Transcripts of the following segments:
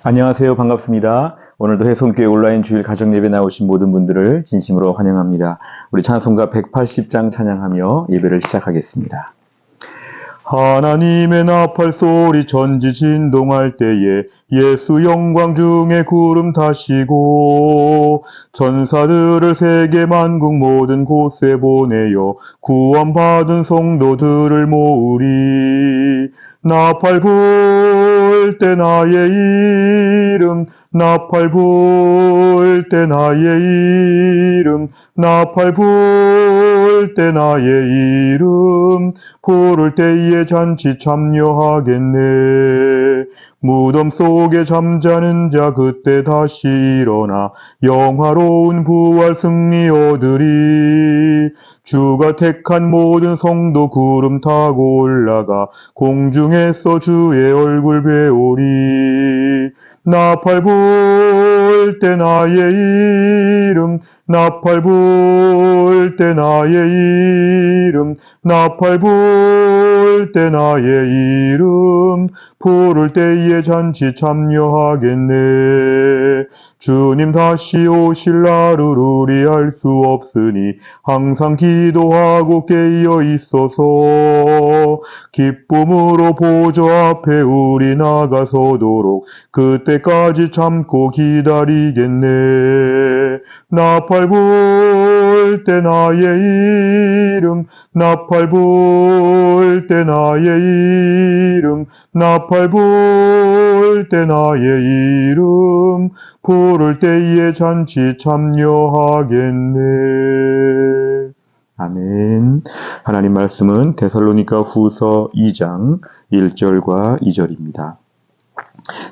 안녕하세요. 반갑습니다. 오늘도 해성교회 온라인 주일 가정예배 나오신 모든 분들을 진심으로 환영합니다. 우리 찬송가 180장 찬양하며 예배를 시작하겠습니다. 하나님의 나팔 소리 천지 진동할 때에 예수 영광 중에 구름 타시고 천사들을 세계 만국 모든 곳에 보내어 구원받은 성도들을 모으리. 나팔 불 때 나의 이름, 나팔 불 때 나의 이름, 나팔 불 때 나의 이름, 부를 때에 잔치 참여하겠네. 무덤 속에 잠자는 자 그때 다시 일어나 영화로운 부활 승리 얻으리. 주가 택한 모든 성도 구름 타고 올라가 공중에서 주의 얼굴 배우리. 나팔 불 때 나의 이름, 나팔 불 때 나의 이름, 나팔 불 때 나의 이름, 부를 때에 잔치 참여하겠네. 주님 다시 오실 날을 우리 알 수 없으니 항상 기도하고 깨어 있어서 기쁨으로 보좌 앞에 우리 나가서도록 그때까지 참고 기다리겠네. 나팔 불 때 나의 이름, 나팔 불 때 나의 이름, 나팔 불 때 나의 이름, 부를 때에 잔치 참여하겠네. 아멘. 하나님 말씀은 데살로니가 후서 2장 1절과 2절입니다.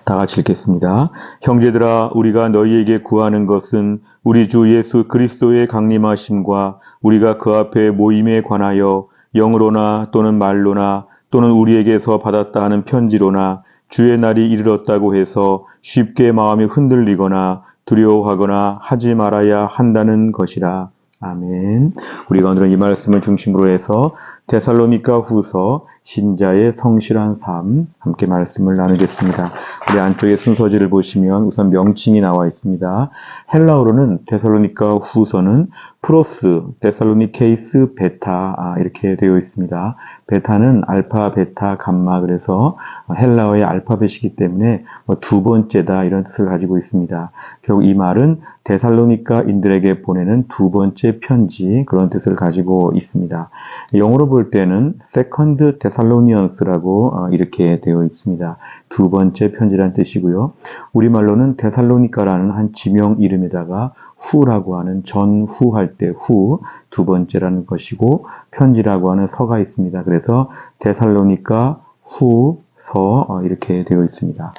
다 같이 읽겠습니다. 형제들아, 우리가 너희에게 구하는 것은 우리 주 예수 그리스도의 강림하심과 우리가 그 앞에 모임에 관하여 영으로나 또는 말로나 또는 우리에게서 받았다 하는 편지로나 주의 날이 이르렀다고 해서 쉽게 마음이 흔들리거나 두려워하거나 하지 말아야 한다는 것이라. 아멘. 우리가 오늘은 이 말씀을 중심으로 해서 데살로니가 후서 신자의 성실한 삶 함께 말씀을 나누겠습니다. 우리 안쪽에 순서지를 보시면 우선 명칭이 나와 있습니다. 헬라어로는 데살로니가 후서는 프로스, 데살로니케이스, 베타 이렇게 되어 있습니다. 베타는 알파, 베타, 감마, 그래서 헬라어의 알파벳이기 때문에 두 번째다 이런 뜻을 가지고 있습니다. 결국 이 말은 데살로니가인들에게 보내는 두 번째 편지, 그런 뜻을 가지고 있습니다. 영어로 볼 때는 세컨드 데살로니언스라고 이렇게 되어 있습니다. 두 번째 편지란 뜻이고요. 우리말로는 데살로니가라는 한 지명 이름에다가 후라고 하는 전후할 때 후, 두 번째라는 것이고 편지라고 하는 서가 있습니다. 그래서 데살로니가 후서 이렇게 되어 있습니다.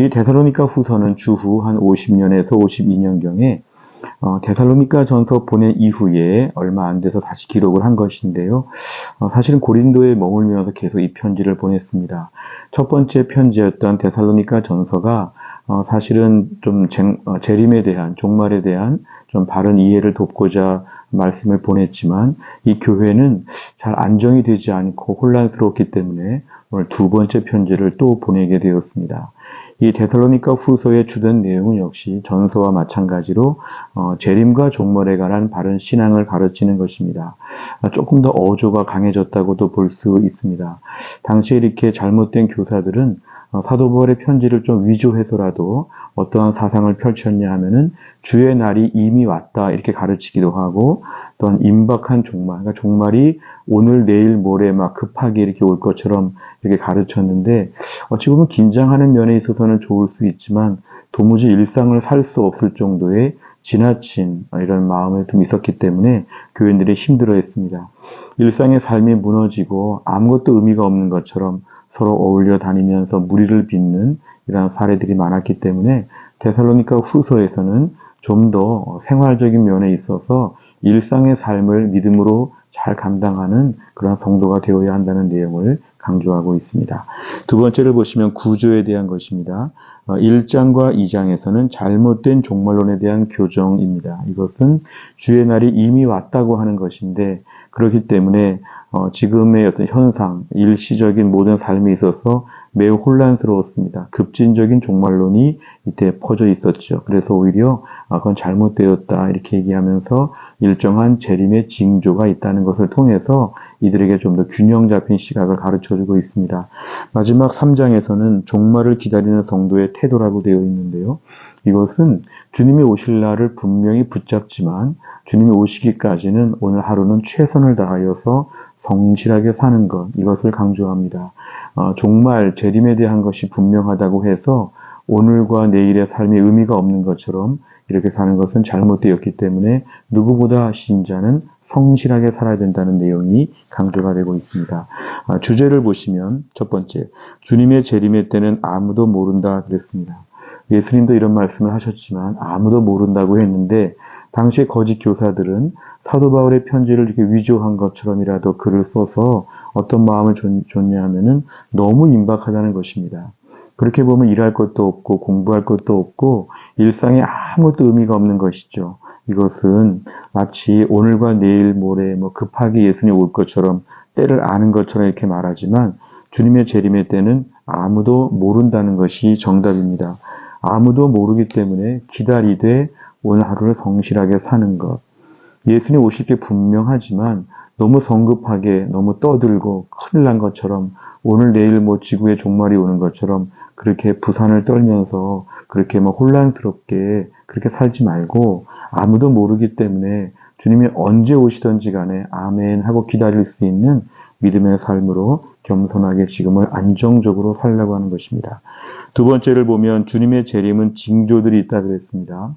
이 데살로니가 후서는 주후 한 50년에서 52년경에 데살로니가 전서 보낸 이후에 얼마 안 돼서 다시 기록을 한 것인데요. 사실은 고린도에 머물면서 계속 이 편지를 보냈습니다. 첫 번째 편지였던 데살로니가 전서가 사실은 좀 재림에 대한, 종말에 대한 좀 바른 이해를 돕고자 말씀을 보냈지만 이 교회는 잘 안정이 되지 않고 혼란스럽기 때문에 오늘 두 번째 편지를 또 보내게 되었습니다. 이 데살로니가 후서의 주된 내용은 역시 전서와 마찬가지로 재림과 종말에 관한 바른 신앙을 가르치는 것입니다. 조금 더 어조가 강해졌다고도 볼 수 있습니다. 당시에 이렇게 잘못된 교사들은 사도 바울의 편지를 좀 위조해서라도 어떠한 사상을 펼쳤냐 하면은 주의 날이 이미 왔다 이렇게 가르치기도 하고, 또한 임박한 종말, 그러니까 종말이 오늘 내일 모레 막 급하게 이렇게 올 것처럼 이렇게 가르쳤는데 어찌 보면 긴장하는 면에 있어서는 좋을 수 있지만 도무지 일상을 살 수 없을 정도의 지나친 이런 마음이 좀 있었기 때문에 교인들이 힘들어했습니다. 일상의 삶이 무너지고 아무것도 의미가 없는 것처럼 서로 어울려 다니면서 무리를 빚는 이런 사례들이 많았기 때문에 데살로니가 후서에서는 좀 더 생활적인 면에 있어서 일상의 삶을 믿음으로 잘 감당하는 그런 성도가 되어야 한다는 내용을 강조하고 있습니다. 두 번째를 보시면 구조에 대한 것입니다. 1장과 2장에서는 잘못된 종말론에 대한 교정입니다. 이것은 주의 날이 이미 왔다고 하는 것인데, 그렇기 때문에 지금의 어떤 현상, 일시적인 모든 삶에 있어서 매우 혼란스러웠습니다. 급진적인 종말론이 이때 퍼져 있었죠. 그래서 오히려 그건 잘못되었다 이렇게 얘기하면서 일정한 재림의 징조가 있다는 것을 통해서 이들에게 좀 더 균형 잡힌 시각을 가르쳐주고 있습니다. 마지막 3장에서는 종말을 기다리는 성도의 태도라고 되어 있는데요. 이것은 주님이 오실 날을 분명히 붙잡지만 주님이 오시기까지는 오늘 하루는 최선을 다하여서 성실하게 사는 것, 이것을 강조합니다. 정말 재림에 대한 것이 분명하다고 해서 오늘과 내일의 삶이 의미가 없는 것처럼 이렇게 사는 것은 잘못되었기 때문에 누구보다 신자는 성실하게 살아야 된다는 내용이 강조가 되고 있습니다. 주제를 보시면 첫 번째, 주님의 재림의 때는 아무도 모른다 그랬습니다. 예수님도 이런 말씀을 하셨지만 아무도 모른다고 했는데 당시의 거짓 교사들은 사도 바울의 편지를 이렇게 위조한 것처럼이라도 글을 써서 어떤 마음을 줬냐면은 너무 임박하다는 것입니다. 그렇게 보면 일할 것도 없고 공부할 것도 없고 일상에 아무것도 의미가 없는 것이죠. 이것은 마치 오늘과 내일 모레 급하게 예수님 올 것처럼 때를 아는 것처럼 이렇게 말하지만 주님의 재림의 때는 아무도 모른다는 것이 정답입니다. 아무도 모르기 때문에 기다리되 오늘 하루를 성실하게 사는 것. 예수님 오실 게 분명하지만 너무 성급하게 너무 떠들고 큰일 난 것처럼 오늘 내일 지구에 종말이 오는 것처럼 그렇게 부산을 떨면서 그렇게 혼란스럽게 그렇게 살지 말고 아무도 모르기 때문에 주님이 언제 오시든지 간에 아멘 하고 기다릴 수 있는 믿음의 삶으로 겸손하게 지금을 안정적으로 살려고 하는 것입니다. 두 번째를 보면 주님의 재림은 징조들이 있다 그랬습니다.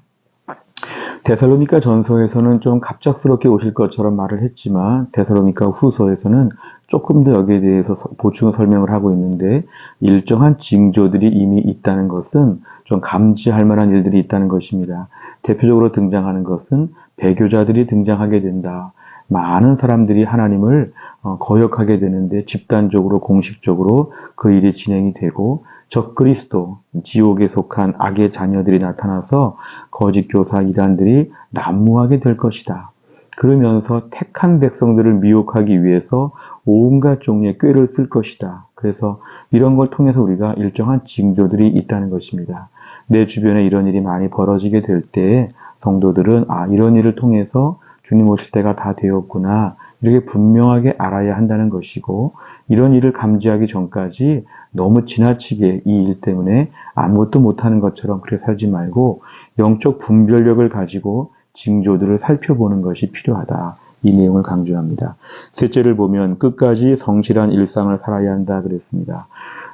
데살로니가 전서에서는 좀 갑작스럽게 오실 것처럼 말을 했지만 데살로니가 후서에서는 조금 더 여기에 대해서 보충 설명을 하고 있는데 일정한 징조들이 이미 있다는 것은 좀 감지할 만한 일들이 있다는 것입니다. 대표적으로 등장하는 것은 배교자들이 등장하게 된다. 많은 사람들이 하나님을 거역하게 되는데 집단적으로 공식적으로 그 일이 진행이 되고 적그리스도, 지옥에 속한 악의 자녀들이 나타나서 거짓 교사 이단들이 난무하게 될 것이다. 그러면서 택한 백성들을 미혹하기 위해서 온갖 종류의 꾀를 쓸 것이다. 그래서 이런 걸 통해서 우리가 일정한 징조들이 있다는 것입니다. 내 주변에 이런 일이 많이 벌어지게 될 때 성도들은 이런 일을 통해서 주님 오실 때가 다 되었구나 이렇게 분명하게 알아야 한다는 것이고 이런 일을 감지하기 전까지 너무 지나치게 이 일 때문에 아무것도 못하는 것처럼 그렇게 살지 말고 영적 분별력을 가지고 징조들을 살펴보는 것이 필요하다. 이 내용을 강조합니다. 셋째를 보면 끝까지 성실한 일상을 살아야 한다 그랬습니다.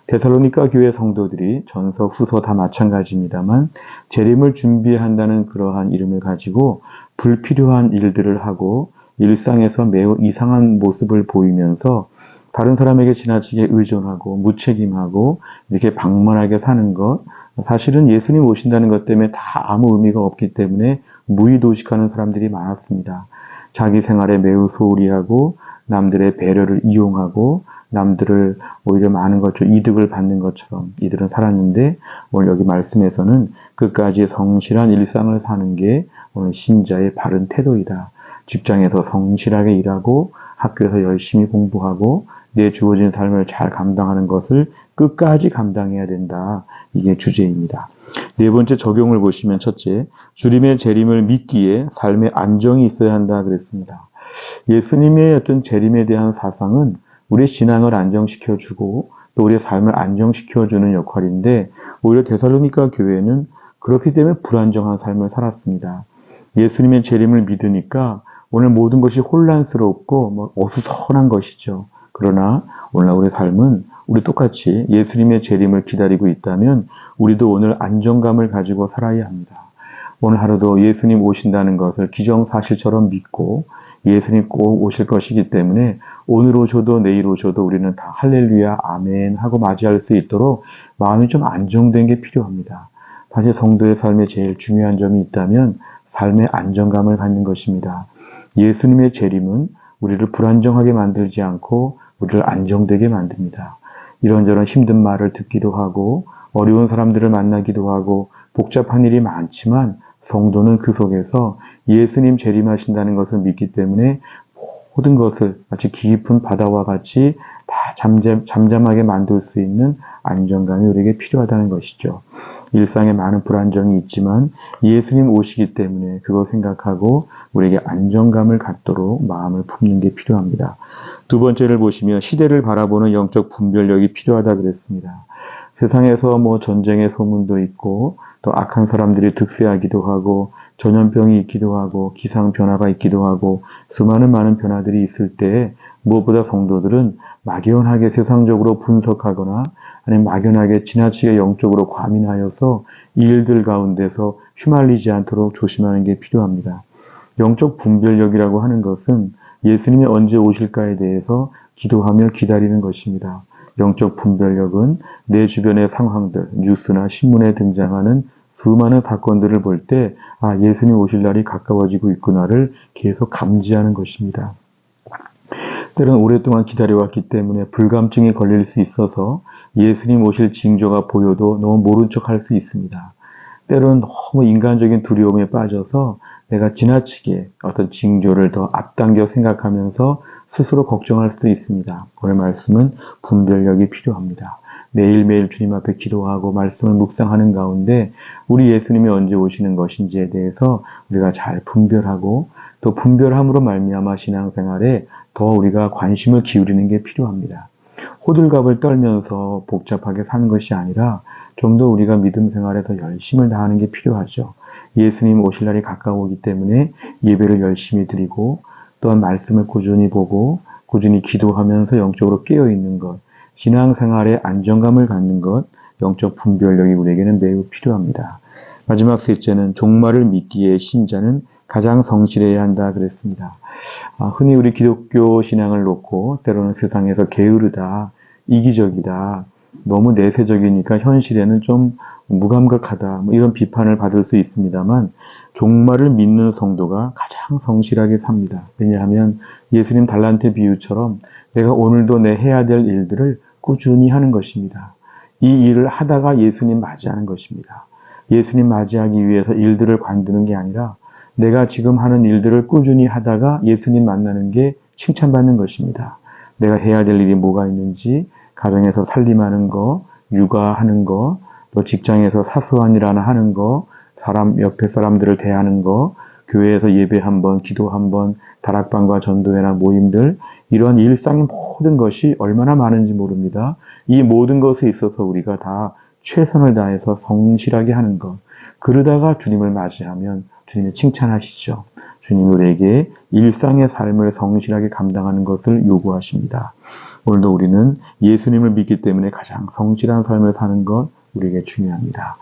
데살로니가 교회 성도들이 전서 후서 다 마찬가지입니다만 재림을 준비한다는 그러한 이름을 가지고 불필요한 일들을 하고 일상에서 매우 이상한 모습을 보이면서 다른 사람에게 지나치게 의존하고 무책임하고 이렇게 방만하게 사는 것, 사실은 예수님 오신다는 것 때문에 다 아무 의미가 없기 때문에 무의도식하는 사람들이 많았습니다. 자기 생활에 매우 소홀히 하고 남들의 배려를 이용하고 남들을 오히려 많은 것처럼 이득을 받는 것처럼 이들은 살았는데 오늘 여기 말씀에서는 끝까지 성실한 일상을 사는 게 오늘 신자의 바른 태도이다. 직장에서 성실하게 일하고 학교에서 열심히 공부하고 내 주어진 삶을 잘 감당하는 것을 끝까지 감당해야 된다. 이게 주제입니다. 네 번째 적용을 보시면 첫째, 주님의 재림을 믿기에 삶의 안정이 있어야 한다 그랬습니다. 예수님의 어떤 재림에 대한 사상은 우리의 신앙을 안정시켜주고 또 우리의 삶을 안정시켜주는 역할인데 오히려 데살로니가 교회는 그렇기 때문에 불안정한 삶을 살았습니다. 예수님의 재림을 믿으니까 오늘 모든 것이 혼란스럽고 어수선한 것이죠. 그러나 오늘 우리의 삶은 우리 똑같이 예수님의 재림을 기다리고 있다면 우리도 오늘 안정감을 가지고 살아야 합니다. 오늘 하루도 예수님 오신다는 것을 기정사실처럼 믿고 예수님 꼭 오실 것이기 때문에 오늘 오셔도 내일 오셔도 우리는 다 할렐루야 아멘 하고 맞이할 수 있도록 마음이 좀 안정된 게 필요합니다. 사실 성도의 삶에 제일 중요한 점이 있다면 삶의 안정감을 갖는 것입니다. 예수님의 재림은 우리를 불안정하게 만들지 않고 우리를 안정되게 만듭니다. 이런저런 힘든 말을 듣기도 하고 어려운 사람들을 만나기도 하고 복잡한 일이 많지만 성도는 그 속에서 예수님 재림하신다는 것을 믿기 때문에 모든 것을 마치 깊은 바다와 같이 다 잠잠하게 만들 수 있는 안정감이 우리에게 필요하다는 것이죠. 일상에 많은 불안정이 있지만 예수님 오시기 때문에 그거 생각하고 우리에게 안정감을 갖도록 마음을 품는 게 필요합니다. 두 번째를 보시면 시대를 바라보는 영적 분별력이 필요하다 그랬습니다. 세상에서 전쟁의 소문도 있고 또 악한 사람들이 득세하기도 하고 전염병이 있기도 하고 기상 변화가 있기도 하고 수많은 많은 변화들이 있을 때 무엇보다 성도들은 막연하게 세상적으로 분석하거나 아니면 막연하게 지나치게 영적으로 과민하여서 이 일들 가운데서 휘말리지 않도록 조심하는 게 필요합니다. 영적 분별력이라고 하는 것은 예수님이 언제 오실까에 대해서 기도하며 기다리는 것입니다. 영적 분별력은 내 주변의 상황들, 뉴스나 신문에 등장하는 수많은 사건들을 볼 때 예수님 오실 날이 가까워지고 있구나를 계속 감지하는 것입니다. 때로는 오랫동안 기다려왔기 때문에 불감증이 걸릴 수 있어서 예수님 오실 징조가 보여도 너무 모른 척할 수 있습니다. 때로는 너무 인간적인 두려움에 빠져서 내가 지나치게 어떤 징조를 더 앞당겨 생각하면서 스스로 걱정할 수도 있습니다. 오늘 말씀은 분별력이 필요합니다. 매일매일 주님 앞에 기도하고 말씀을 묵상하는 가운데 우리 예수님이 언제 오시는 것인지에 대해서 우리가 잘 분별하고 또 분별함으로 말미암아 신앙생활에 더 우리가 관심을 기울이는 게 필요합니다. 호들갑을 떨면서 복잡하게 사는 것이 아니라 좀 더 우리가 믿음 생활에 더 열심을 다하는 게 필요하죠. 예수님 오실 날이 가까우기 때문에 예배를 열심히 드리고 또한 말씀을 꾸준히 보고 꾸준히 기도하면서 영적으로 깨어있는 것, 신앙생활에 안정감을 갖는 것, 영적 분별력이 우리에게는 매우 필요합니다. 마지막 셋째는 종말을 믿기에 신자는 가장 성실해야 한다 그랬습니다. 흔히 우리 기독교 신앙을 놓고 때로는 세상에서 게으르다, 이기적이다, 너무 내세적이니까 현실에는 좀 무감각하다 이런 비판을 받을 수 있습니다만 종말을 믿는 성도가 가장 성실하게 삽니다. 왜냐하면 예수님 달란트 비유처럼 내가 오늘도 내 해야 될 일들을 꾸준히 하는 것입니다. 이 일을 하다가 예수님 맞이하는 것입니다. 예수님 맞이하기 위해서 일들을 관두는 게 아니라 내가 지금 하는 일들을 꾸준히 하다가 예수님 만나는 게 칭찬받는 것입니다. 내가 해야 될 일이 뭐가 있는지 가정에서 살림하는 거, 육아하는 거, 또 직장에서 사소한 일 하나 하는 거, 옆에 사람들을 대하는 거, 교회에서 예배 한 번, 기도 한 번, 다락방과 전도회나 모임들 이런 일상의 모든 것이 얼마나 많은지 모릅니다. 이 모든 것에 있어서 우리가 다 최선을 다해서 성실하게 하는 것. 그러다가 주님을 맞이하면 주님이 칭찬하시죠. 주님 우리에게 일상의 삶을 성실하게 감당하는 것을 요구하십니다. 오늘도 우리는 예수님을 믿기 때문에 가장 성실한 삶을 사는 것 우리에게 중요합니다.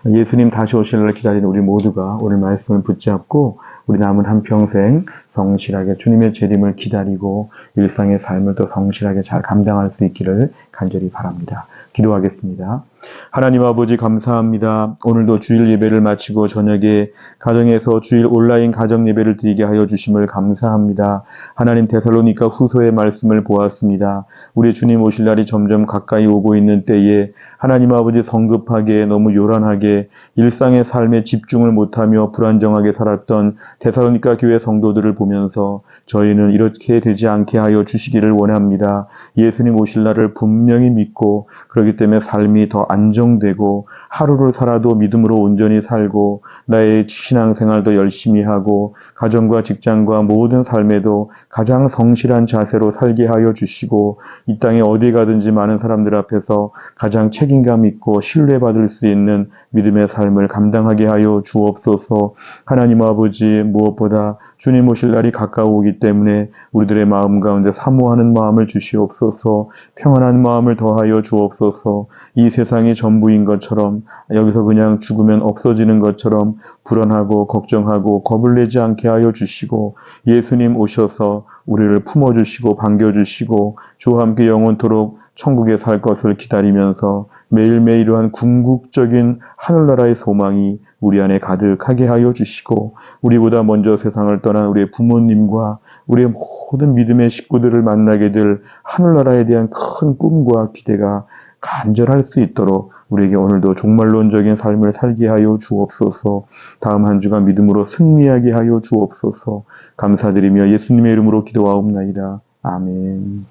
예수님 다시 오실 날 기다리는 우리 모두가 오늘 말씀을 붙잡고 우리 남은 한평생 성실하게 주님의 재림을 기다리고 일상의 삶을 더 성실하게 잘 감당할 수 있기를 간절히 바랍니다. 기도하겠습니다. 하나님 아버지 감사합니다. 오늘도 주일 예배를 마치고 저녁에 가정에서 주일 온라인 가정 예배를 드리게 하여 주심을 감사합니다. 하나님 데살로니가 후서의 말씀을 보았습니다. 우리 주님 오실 날이 점점 가까이 오고 있는 때에 하나님 아버지 성급하게 너무 요란하게 일상의 삶에 집중을 못하며 불안정하게 살았던 데살로니가 교회 성도들을 보면서 저희는 이렇게 되지 않게 하여 주시기를 원합니다. 예수님 오실 날을 분명히 믿고 그렇기 때문에 삶이 더 안정되고 하루를 살아도 믿음으로 온전히 살고 나의 신앙생활도 열심히 하고 가정과 직장과 모든 삶에도 가장 성실한 자세로 살게 하여 주시고 이 땅에 어디 가든지 많은 사람들 앞에서 가장 책임감 있고 신뢰받을 수 있는 믿음의 삶을 감당하게 하여 주옵소서. 하나님 아버지 무엇보다 주님 오실 날이 가까우기 때문에 우리들의 마음 가운데 사모하는 마음을 주시옵소서. 평안한 마음을 더하여 주옵소서. 이 세상이 전부인 것처럼 여기서 그냥 죽으면 없어지는 것처럼 불안하고 걱정하고 겁을 내지 않게 하여 주시고 예수님 오셔서 우리를 품어주시고 반겨주시고 주와 함께 영원토록 천국에 살 것을 기다리면서 매일매일 이러한 궁극적인 하늘나라의 소망이 우리 안에 가득하게 하여 주시고 우리보다 먼저 세상을 떠난 우리의 부모님과 우리의 모든 믿음의 식구들을 만나게 될 하늘나라에 대한 큰 꿈과 기대가 간절할 수 있도록 우리에게 오늘도 종말론적인 삶을 살게 하여 주옵소서. 다음 한 주간 믿음으로 승리하게 하여 주옵소서. 감사드리며 예수님의 이름으로 기도하옵나이다. 아멘.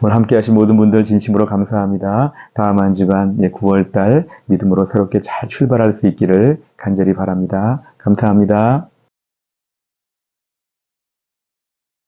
오늘 함께 하신 모든 분들 진심으로 감사합니다. 다음 한 주간 9월달 믿음으로 새롭게 잘 출발할 수 있기를 간절히 바랍니다. 감사합니다.